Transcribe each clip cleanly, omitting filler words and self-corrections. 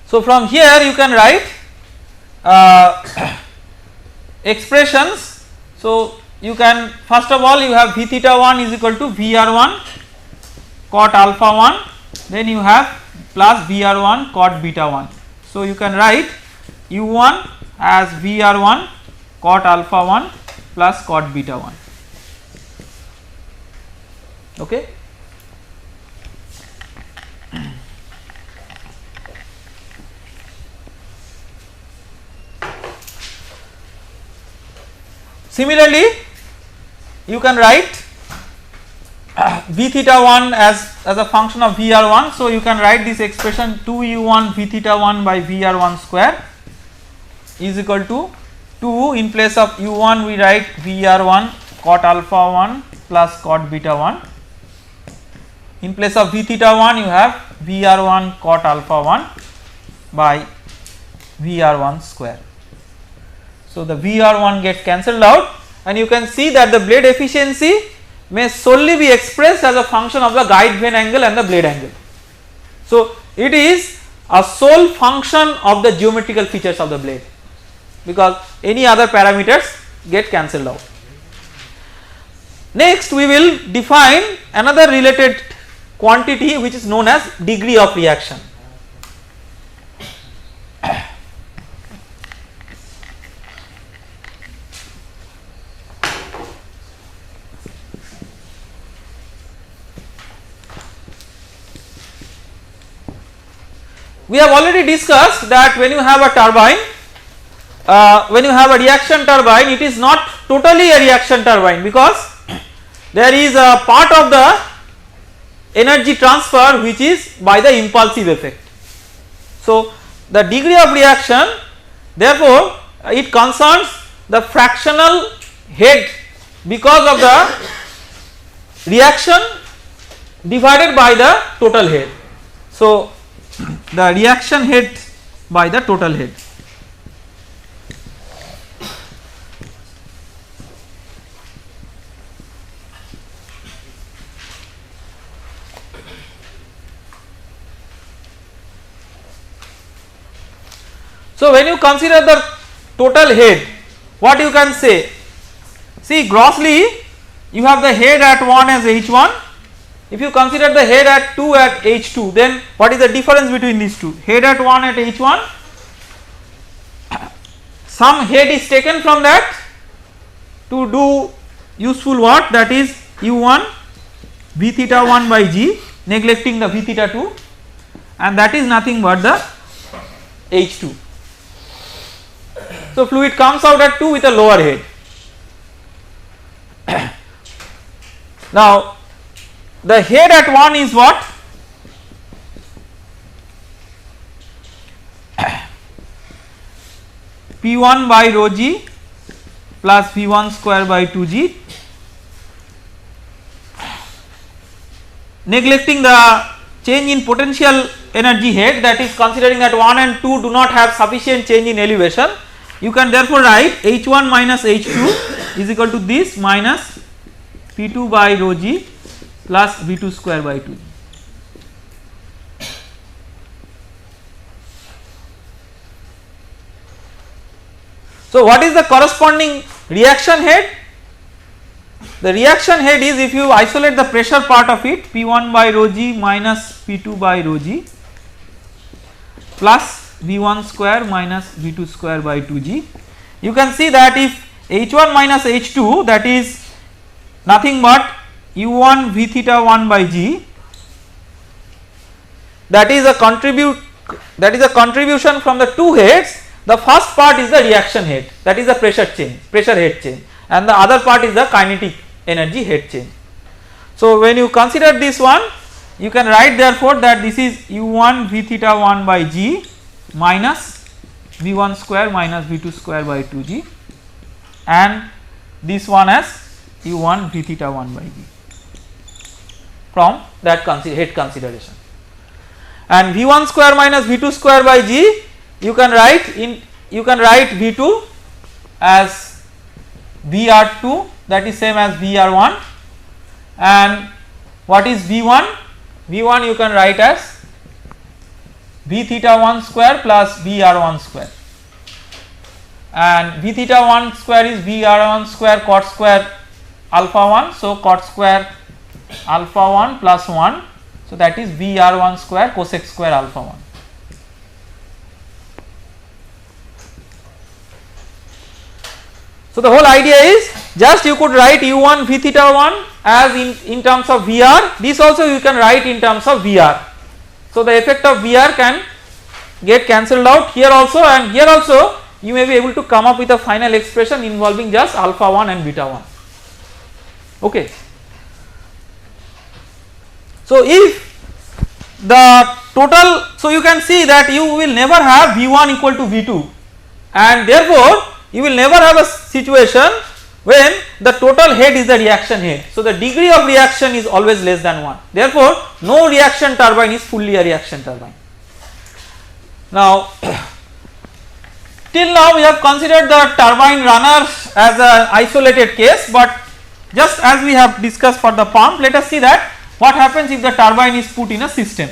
So from here you can write expressions. So you can, first of all you have V theta 1 is equal to VR1 cot alpha 1, then you have plus VR1 cot beta 1. So you can write U1 as VR1 cot alpha 1 plus cot beta 1. Okay. Similarly, you can write V theta 1 as a function of VR1. So you can write this expression 2U1 V theta 1 by VR1 square is equal to 2, in place of U1 we write VR1 cot alpha 1 plus cot beta 1. In place of V theta 1 you have VR1 cot alpha 1 by VR1 square. So the VR1 gets cancelled out, and you can see that the blade efficiency may solely be expressed as a function of the guide vane angle and the blade angle. So it is a sole function of the geometrical features of the blade, because any other parameters get cancelled out. Next we will define another related quantity which is known as degree of reaction. We have already discussed that when you have a turbine, when you have a reaction turbine, it is not totally a reaction turbine, because there is a part of the energy transfer which is by the impulsive effect. So the degree of reaction, therefore it concerns the fractional head because of the reaction divided by the total head. So the reaction head by the total head. So when you consider the total head, what you can say? See, grossly you have the head at 1 as H1. If you consider the head at 2 at H2, then what is the difference between these two? Head at 1 at H1, some head is taken from that to do useful work, that is U1 V theta 1 by G, neglecting the V theta 2, and that is nothing but the H2. So fluid comes out at 2 with a lower head. Now the head at 1 is what? P1 by rho g plus V1 square by 2g, neglecting the change in potential energy head, that is considering that 1 and 2 do not have sufficient change in elevation. You can therefore write H1 minus H2 is equal to this minus P2 by rho g plus V2 square by 2. So what is the corresponding reaction head? The reaction head is, if you isolate the pressure part of it, P1 by rho g minus P2 by rho g plus V1 square minus V2 square by 2g. You can see that if H1 minus H2, that is nothing but U1 V theta 1 by G, that is a contribution from the two heads. The first part is the reaction head, that is the pressure head change, and the other part is the kinetic energy head change. So when you consider this one, you can write therefore that this is U1 V theta 1 by G minus V1 square minus V2 square by 2g, and this one as U1 V theta 1 by G from that head consideration. And V1 square minus V2 square by G, you can write V2 as VR2, that is same as VR1, and what is V1? V1 you can write as V theta 1 square plus VR1 square, and V theta 1 square is VR1 square cot square alpha 1. So, cot square alpha 1 plus 1, so that is VR1 square cosec square alpha 1. So, the whole idea is just you could write U1 V theta 1 as in terms of VR, this also you can write in terms of VR. So, the effect of VR can get cancelled out here also, and here also you may be able to come up with a final expression involving just alpha 1 and beta 1. Okay. So, if the total, so you can see that you will never have V1 equal to V2, and therefore you will never have a situation when the total head is the reaction head. So, the degree of reaction is always less than 1, therefore no reaction turbine is fully a reaction turbine. Now, till now we have considered the turbine runners as an isolated case, but just as we have discussed for the pump, let us see that what happens if the turbine is put in a system.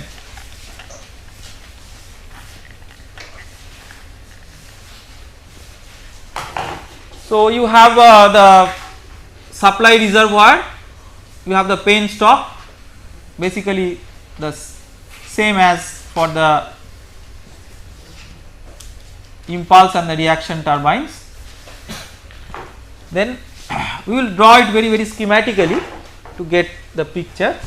So, you have the supply reservoir, you have the penstock, basically the same as for the impulse and the reaction turbines. Then we will draw it very schematically to get the picture.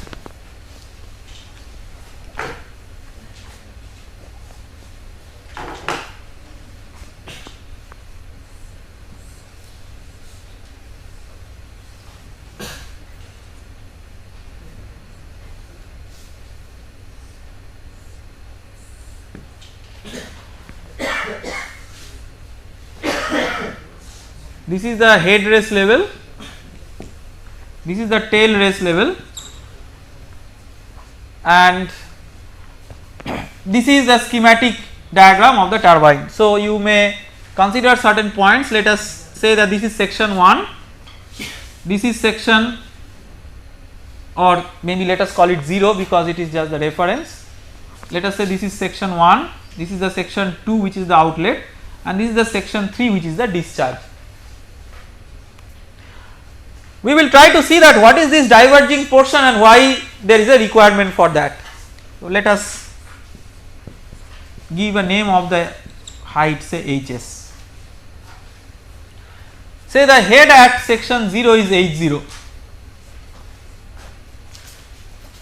This is the head race level, this is the tail race level, and this is the schematic diagram of the turbine. So, you may consider certain points. Let us say that this is section 1, this is section, or maybe let us call it 0 because it is just the reference. Let us say this is section 1, this is the section 2 which is the outlet, and this is the section 3 which is the discharge. We will try to see that what is this diverging portion and why there is a requirement for that. So, let us give a name of the height, say HS. Say the head at section 0 is H0.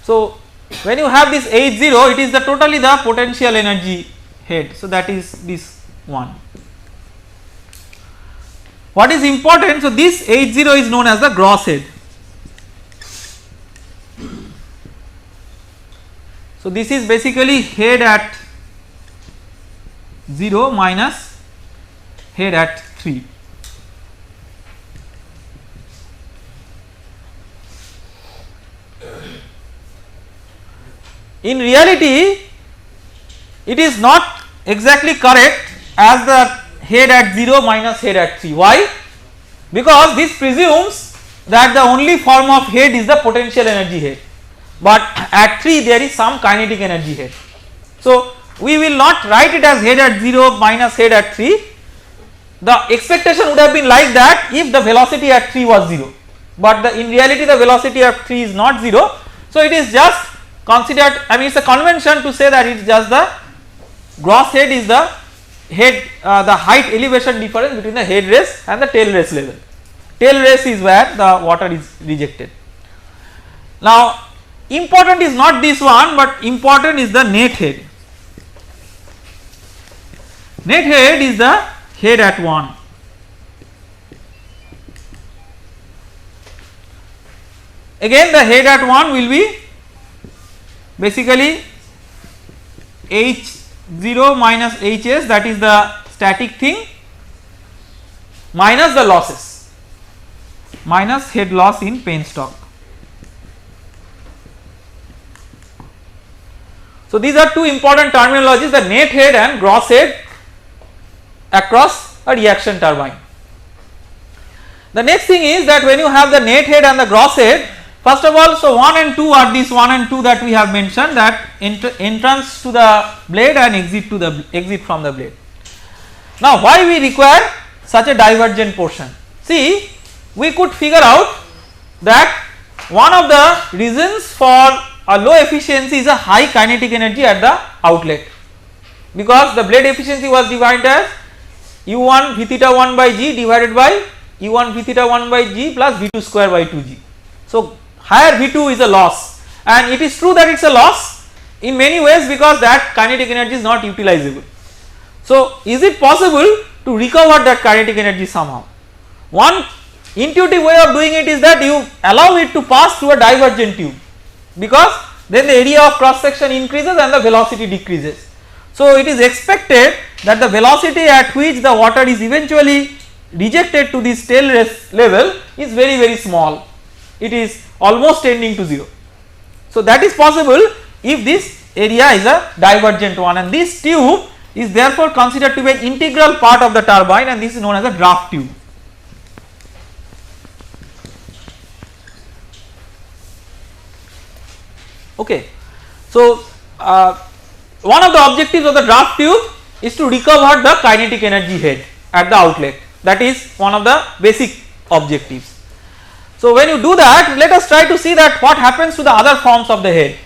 So, when you have this H0, it is the totally the potential energy head. So, that is this one. What is important? So, this H0 is known as the gross head. So, this is basically head at 0 minus head at 3. In reality, it is not exactly correct as the head at 0 minus head at 3. Why? Because this presumes that the only form of head is the potential energy head, but at 3 there is some kinetic energy head. So, we will not write it as head at 0 minus head at 3. The expectation would have been like that if the velocity at 3 was 0, but in reality the velocity at 3 is not 0. So, it is just considered, I mean it is a convention to say that it is just the gross head is the head, the height elevation difference between the head race and the tail race level. Tail race is where the water is rejected. Now, important is not this one, but important is the net head. Net head is the head at 1. Again the head at 1 will be basically H0 minus Hs, that is the static thing, minus the losses, minus head loss in penstock. So, these are two important terminologies, the net head and gross head across a reaction turbine. The next thing is that when you have the net head and the gross head, First of all, so 1 and 2 are these 1 and 2 that we have mentioned, that entrance to the blade and exit from the blade. Now why we require such a divergent portion? See, we could figure out that one of the reasons for a low efficiency is a high kinetic energy at the outlet, because the blade efficiency was defined as U1 V theta 1 by G divided by U1 V theta 1 by G plus V2 square by 2G. So higher V2 is a loss, and it is true that it is a loss in many ways because that kinetic energy is not utilizable. So is it possible to recover that kinetic energy somehow? One intuitive way of doing it is that you allow it to pass through a divergent tube, because then the area of cross section increases and the velocity decreases. So it is expected that the velocity at which the water is eventually rejected to this tail level is very, very small. It is almost tending to 0. So that is possible if this area is a divergent one, and this tube is therefore considered to be an integral part of the turbine, and this is known as a draft tube. Okay. So one of the objectives of the draft tube is to recover the kinetic energy head at the outlet. That is one of the basic objectives. So when you do that, let us try to see that what happens to the other forms of the head.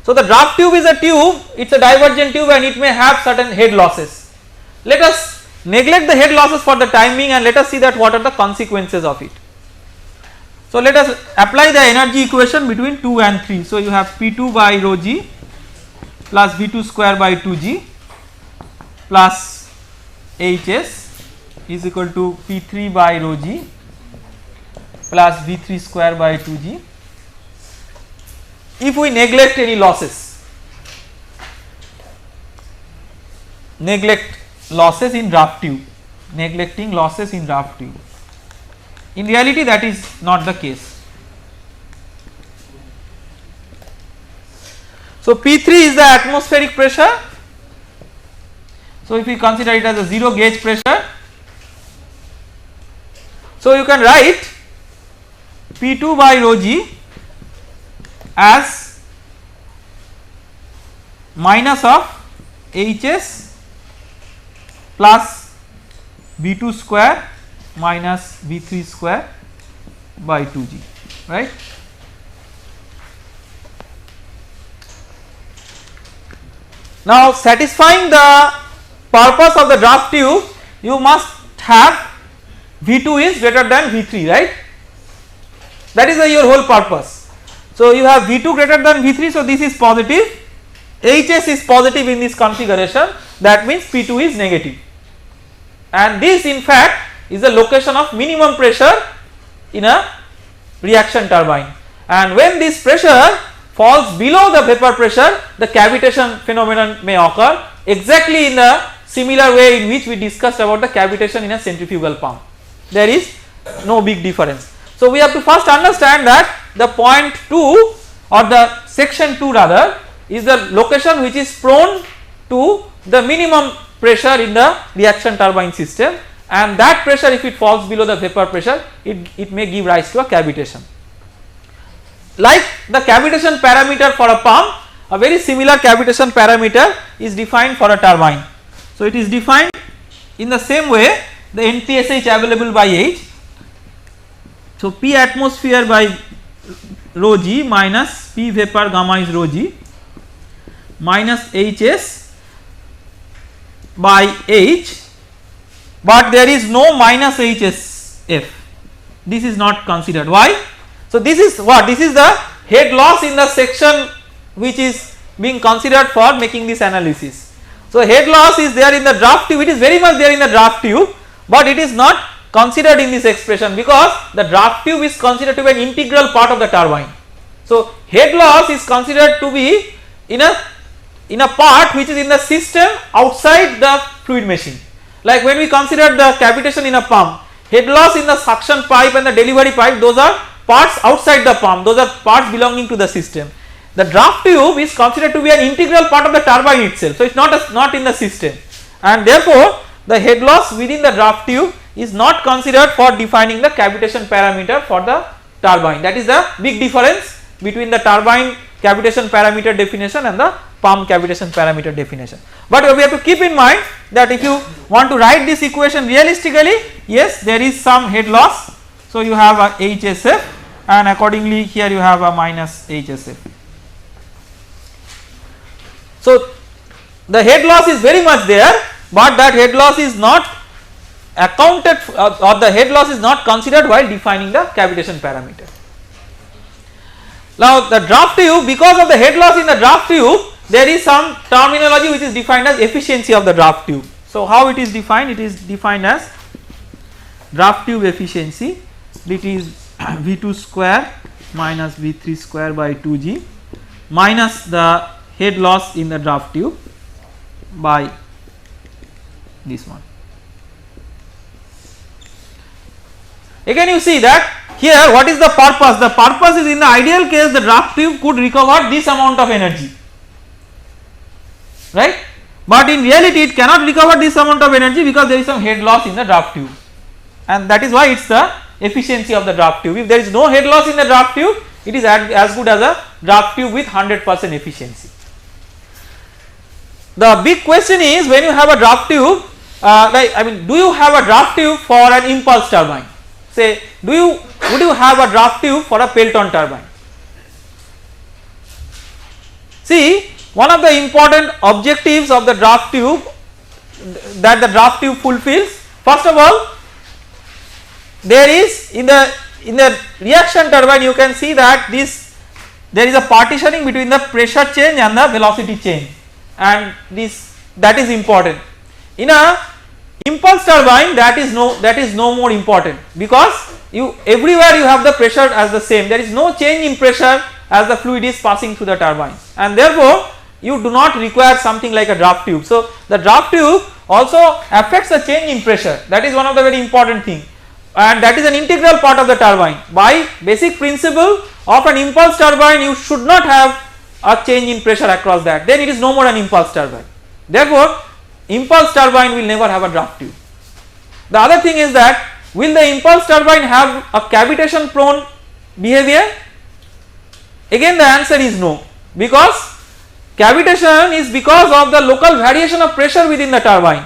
So the draft tube is a tube, it is a divergent tube, and it may have certain head losses. Let us neglect the head losses for the time being, and let us see that what are the consequences of it. So let us apply the energy equation between 2 and 3. So you have P2 by rho g plus V2 square by 2g plus Hs is equal to P3 by rho g plus V3 square by 2g. If we neglect any losses, neglecting losses in draft tube, in reality that is not the case. So P3 is the atmospheric pressure. So if we consider it as a 0 gauge pressure, so you can write P2 by rho g as minus of Hs plus V2 square minus V3 square by 2g, right. Now satisfying the purpose of the draft tube, you must have V2 is greater than V3, right. That is your whole purpose. So you have V2 greater than V3, so this is positive, Hs is positive in this configuration, that means P2 is negative, and this in fact is the location of minimum pressure in a reaction turbine, and when this pressure falls below the vapor pressure, the cavitation phenomenon may occur exactly in the similar way in which we discussed about the cavitation in a centrifugal pump. There is no big difference. So we have to first understand that the point 2 or the section 2 rather is the location which is prone to the minimum pressure in the reaction turbine system, and that pressure, if it falls below the vapor pressure, it may give rise to a cavitation. Like the cavitation parameter for a pump, a very similar cavitation parameter is defined for a turbine. So it is defined in the same way, the NPSH available by H. So P atmosphere by rho g minus P vapor gamma is rho g minus Hs by H, but there is no minus HSF. This is not considered. Why? So this is what? This is the head loss in the section which is being considered for making this analysis. So head loss is there in the draft tube, it is very much there in the draft tube, but it is not considered in this expression because the draft tube is considered to be an integral part of the turbine. So head loss is considered to be in a part which is in the system outside the fluid machine. Like when we consider the cavitation in a pump, head loss in the suction pipe and the delivery pipe, those are parts outside the pump, those are parts belonging to the system. The draft tube is considered to be an integral part of the turbine itself, so it is not in the system, and therefore the head loss within the draft tube is not considered for defining the cavitation parameter for the turbine. That is the big difference between the turbine cavitation parameter definition and the pump cavitation parameter definition. But we have to keep in mind that if you want to write this equation realistically, yes, there is some head loss. So you have a HSF, and accordingly here you have a minus HSF. So the head loss is very much there, but that head loss is not accounted or the head loss is not considered while defining the cavitation parameter. Now the draft tube, because of the head loss in the draft tube, there is some terminology which is defined as efficiency of the draft tube. So how it is defined? It is defined as draft tube efficiency. It is V2 square minus V3 square by 2G minus the head loss in the draft tube by this one. Again you see that here what is the purpose? The purpose is, in the ideal case the draft tube could recover this amount of energy, right, but in reality it cannot recover this amount of energy because there is some head loss in the draft tube, and that is why it is the efficiency of the draft tube. If there is no head loss in the draft tube, it is as good as a draft tube with 100% efficiency. The big question is, when you have a draft tube, do you have a draft tube for an impulse turbine? Say, would you have a draft tube for a Pelton turbine? See, one of the important objectives of the draft tube that the draft tube fulfills, first of all, there is in the reaction turbine you can see that there is a partitioning between the pressure change and the velocity change, and that is important. In a impulse turbine that is no more important, because everywhere you have the pressure as the same, there is no change in pressure as the fluid is passing through the turbine, and therefore you do not require something like a draft tube. So the draft tube also affects the change in pressure, that is one of the very important thing, and that is an integral part of the turbine. By basic principle of an impulse turbine, you should not have a change in pressure across that, then it is no more an impulse turbine. Therefore impulse turbine will never have a draft tube. The other thing is that, will the impulse turbine have a cavitation prone behavior? Again the answer is no, because cavitation is because of the local variation of pressure within the turbine.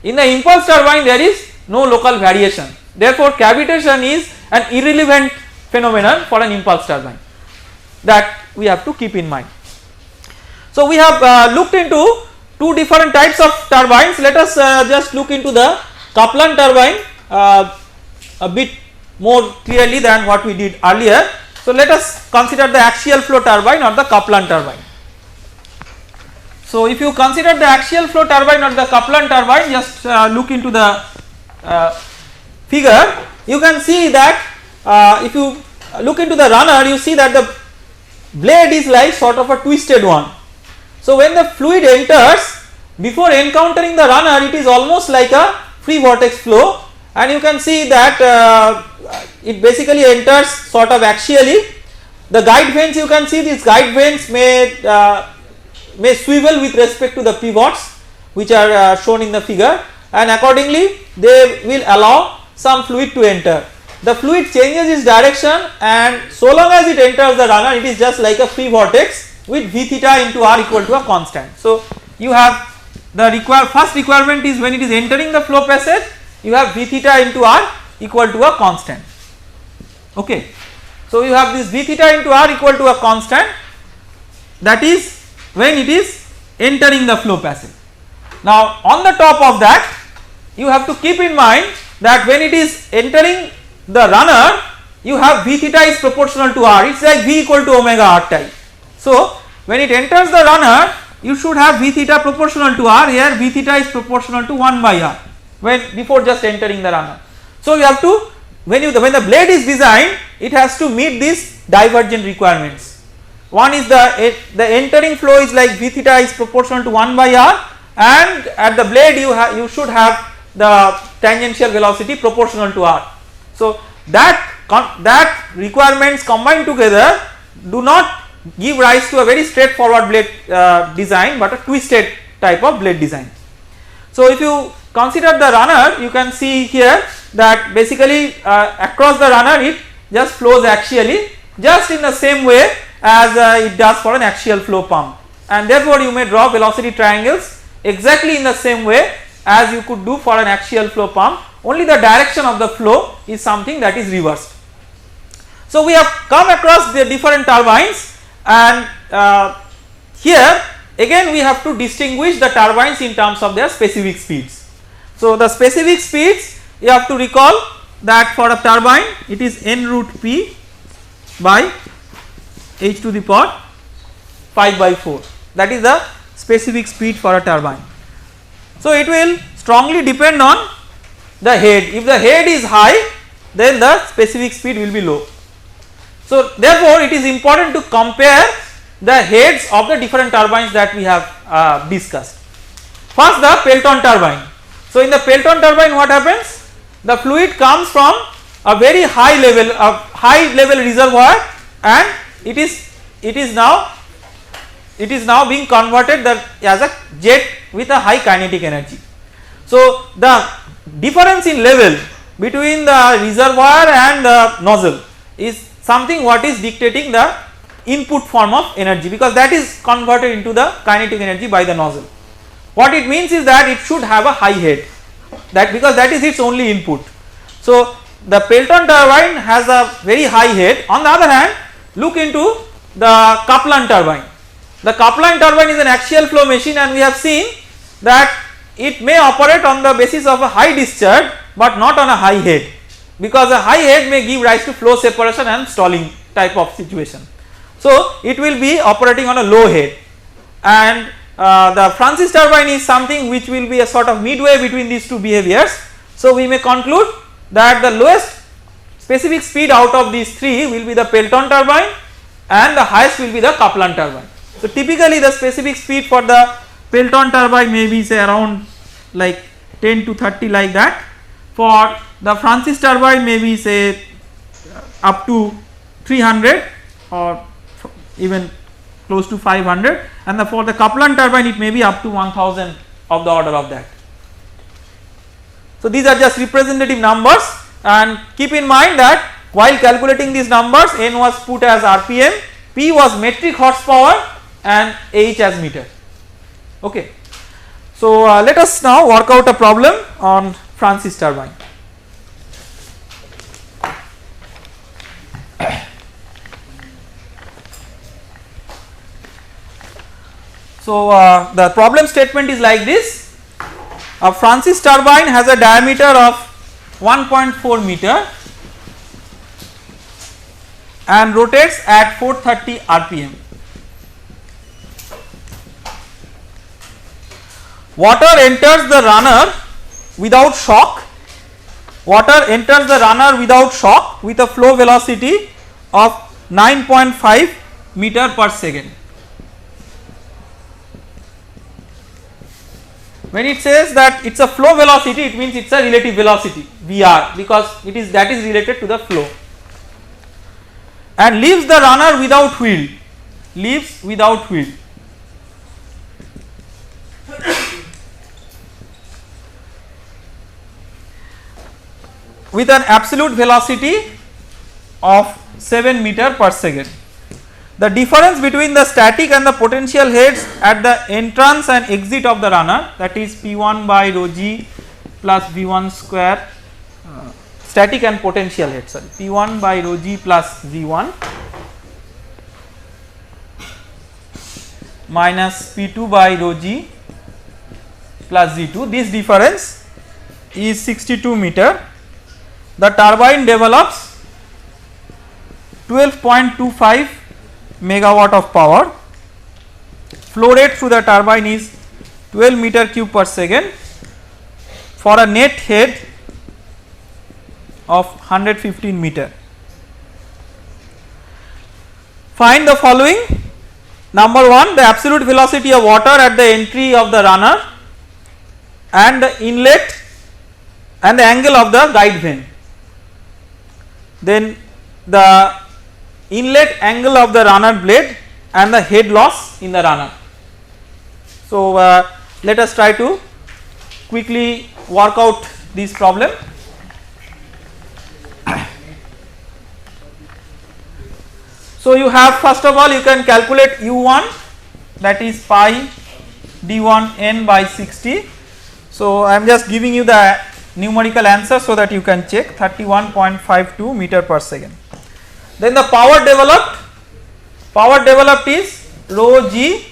In the impulse turbine there is no local variation, therefore cavitation is an irrelevant phenomenon for an impulse turbine, that we have to keep in mind. So we have looked into two different types of turbines. Let us just look into the Kaplan turbine a bit more clearly than what we did earlier. So let us consider the axial flow turbine or the Kaplan turbine. So if you consider the axial flow turbine or the Kaplan turbine, just look into the figure, you can see that if you look into the runner, you see that the blade is like sort of a twisted one. So when the fluid enters, before encountering the runner, it is almost like a free vortex flow, and you can see that it basically enters sort of axially. The guide vanes, you can see these guide vanes may swivel with respect to the pivots which are shown in the figure, and accordingly they will allow some fluid to enter. The fluid changes its direction, and so long as it enters the runner, it is just like a free vortex with V theta into R equal to a constant. So you have the first requirement is, when it is entering the flow passage, you have V theta into R equal to a constant. Okay. So you have this V theta into R equal to a constant, that is when it is entering the flow passage. Now on the top of that, you have to keep in mind that when it is entering the runner, you have V theta is proportional to R, it is like V equal to omega R type. So when it enters the runner, you should have V theta proportional to R. Here V theta is proportional to 1 by R when before just entering the runner. So you have to, when the blade is designed, it has to meet these divergent requirements. One is the entering flow is like V theta is proportional to 1 by R, and at the blade you should have the tangential velocity proportional to R. So that requirements combined together do not give rise to a very straightforward blade design, but a twisted type of blade design. So if you consider the runner, you can see here that basically across the runner just flows axially, just in the same way as it does for an axial flow pump, and therefore you may draw velocity triangles exactly in the same way as you could do for an axial flow pump, only the direction of the flow is something that is reversed. So we have come across the different turbines, and here again we have to distinguish the turbines in terms of their specific speeds. So the specific speeds, you have to recall that for a turbine it is n root p by h to the power 5 by 4, that is the specific speed for a turbine. So it will strongly depend on the head. If the head is high, then the specific speed will be low. So therefore it is important to compare the heads of the different turbines that we have discussed. First, the Pelton turbine. So in the Pelton turbine, what happens? The fluid comes from a very high level reservoir, and it is now being converted as a jet with a high kinetic energy. So the difference in level between the reservoir and the nozzle is something what is dictating the input form of energy, because that is converted into the kinetic energy by the nozzle. What it means is that it should have a high head, because that is its only input. So the Pelton turbine has a very high head. On the other hand, look into the Kaplan turbine. The Kaplan turbine is an axial flow machine, and we have seen that it may operate on the basis of a high discharge but not on a high head, because a high head may give rise to flow separation and stalling type of situation. So it will be operating on a low head, and the Francis turbine is something which will be a sort of midway between these two behaviors. So we may conclude that the lowest specific speed out of these three will be the Pelton turbine, and the highest will be the Kaplan turbine. So typically the specific speed for the Pelton turbine may be say around like 10 to 30 like that. For the Francis turbine may be say up to 300 or even close to 500, and for the Kaplan turbine it may be up to 1000 of the order of that. So these are just representative numbers, and keep in mind that while calculating these numbers, n was put as RPM, P was metric horsepower, and H as meter. Okay. So let us now work out a problem on Francis turbine. So the problem statement is like this: a Francis turbine has a diameter of 1.4 meter and rotates at 430 rpm. Water enters the runner without shock. Water enters the runner without shock with a flow velocity of 9.5 meter per second. When it says that it is a flow velocity, it means it is a relative velocity VR, because that is related to the flow, and leaves the runner without wheel, with an absolute velocity of 7 meter per second. The difference between the static and the potential heads at the entrance and exit of the runner, that is P1 by rho g plus V1 square, static and potential head, sorry, P1 by rho g plus V1 minus P2 by rho g plus Z2, this difference is 62 meter. The turbine develops 12.25 megawatt of power. Flow rate through the turbine is 12 meter cube per second for a net head of 115 meter. Find the following. Number 1, the absolute velocity of water at the entry of the runner and the inlet and the angle of the guide vane. Then the inlet angle of the runner blade and the head loss in the runner. So let us try to quickly work out this problem. So you have, first of all you can calculate u1, that is pi d1 n by 60. So I am just giving you the numerical answer so that you can check, 31.52 meter per second. Then the power developed is rho g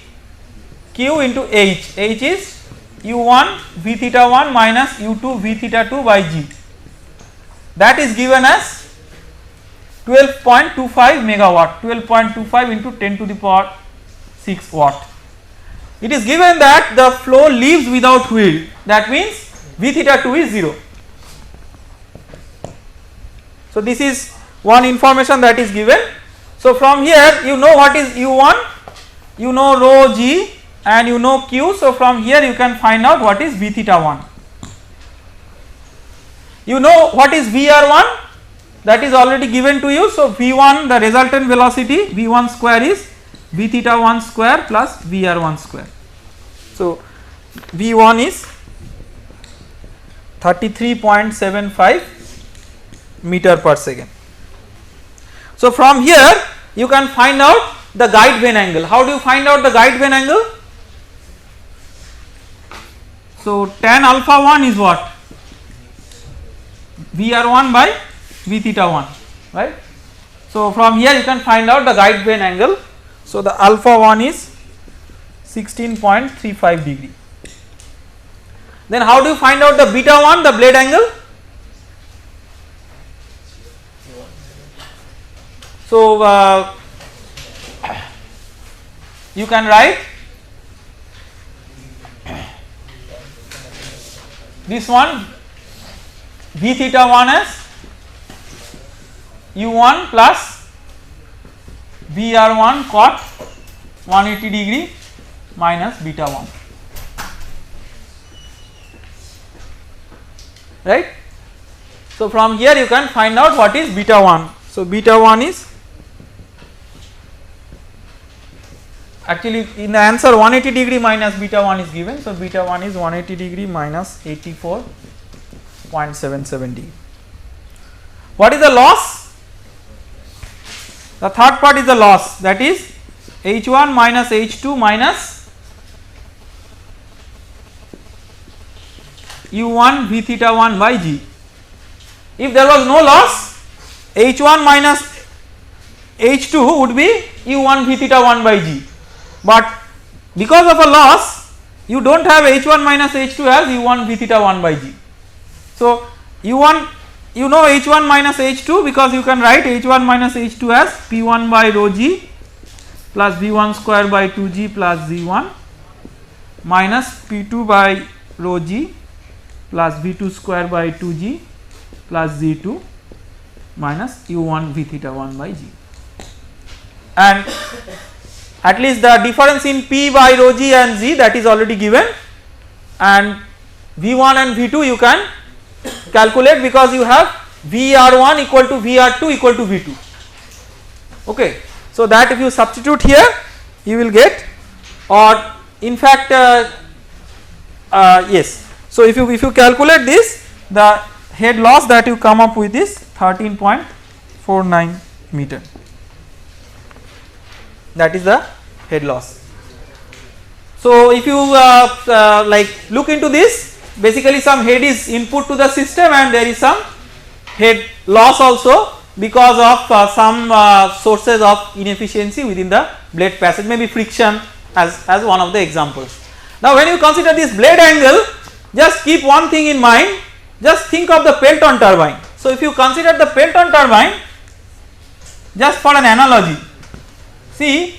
q into h. H is u1 v theta 1 minus u2 v theta 2 by g. That is given as 12.25 megawatt, 12.25 into 10 to the power 6 watt. It is given that the flow leaves without fluid, that means v theta 2 is 0. So this is one information that is given. So from here you know what is u1, you know rho g and you know q. So from here you can find out what is v theta 1. You know what is vr1, that is already given to you. So v1, the resultant velocity v1 square is v theta 1 square plus vr1 square. So v1 is 33.75 meter per second. So from here you can find out the guide vane angle. How do you find out the guide vane angle? So tan alpha 1 is what? Vr1 by v theta 1, right? So from here you can find out the guide vane angle. So the alpha 1 is 16.35 degree. Then how do you find out the beta 1, the blade angle? So you can write this one v theta 1 as u1 plus vr1 cot 180 degree minus beta 1, right? So from here you can find out what is beta 1. So beta 1 is, actually in the answer 180 degree minus beta 1 is given. So beta 1 is 180 degree minus 84.77 degree. What is the loss? The third part is the loss, that is h1 minus h2 minus u1 v theta 1 by g. If there was no loss, h1 minus h2 would be u1 v theta 1 by g, but because of a loss you do not have h1 minus h2 as u1 v theta 1 by g. So u1, you know h1 minus h2 because you can write h1 minus h2 as p1 by rho g plus v1 square by 2g plus z1 minus p2 by rho g plus v2 square by 2g plus z2 minus u1 v theta 1 by g. And at least the difference in p by rho g and z, that is already given, and v1 and v2 you can calculate because you have vr1 equal to vr2 equal to v2. Okay, so that if you substitute here you will get, or in fact yes, so if you calculate this, the head loss that you come up with is 13.49 meter, that is the head loss. So if you like look into this, basically some head is input to the system and there is some head loss also because of some sources of inefficiency within the blade passage, maybe friction as one of the examples. Now when you consider this blade angle, just keep one thing in mind, just think of the Pelton turbine. So if you consider the Pelton turbine, just for an analogy, see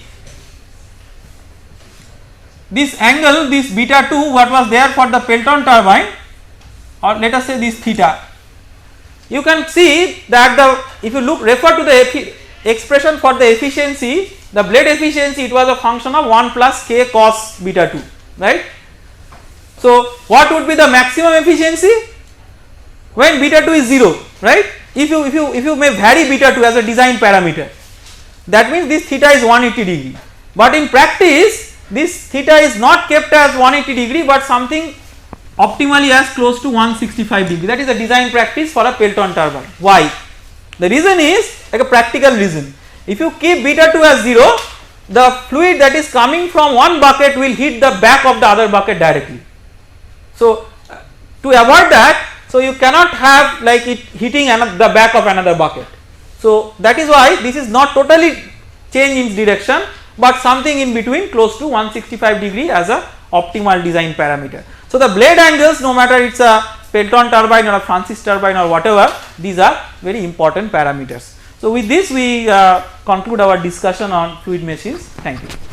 this angle, this beta 2 what was there for the Pelton turbine, or let us say this theta, you can see that if you refer to the expression for the efficiency, the blade efficiency, it was a function of 1 plus k cos beta 2, right? So what would be the maximum efficiency? When beta 2 is 0, right? If you may vary beta 2 as a design parameter, that means this theta is 180 degree, but in practice this theta is not kept as 180 degree but something optimally as close to 165 degree. That is a design practice for a Pelton turbine. Why? The reason is like a practical reason. If you keep beta 2 as 0, the fluid that is coming from one bucket will hit the back of the other bucket directly. So to avoid that, so you cannot have like it hitting the back of another bucket. So that is why this is not totally change in direction, but something in between close to 165 degree as a optimal design parameter. So the blade angles, no matter it's a Pelton turbine or a Francis turbine or whatever, these are very important parameters. So with this we conclude our discussion on fluid machines. Thank you.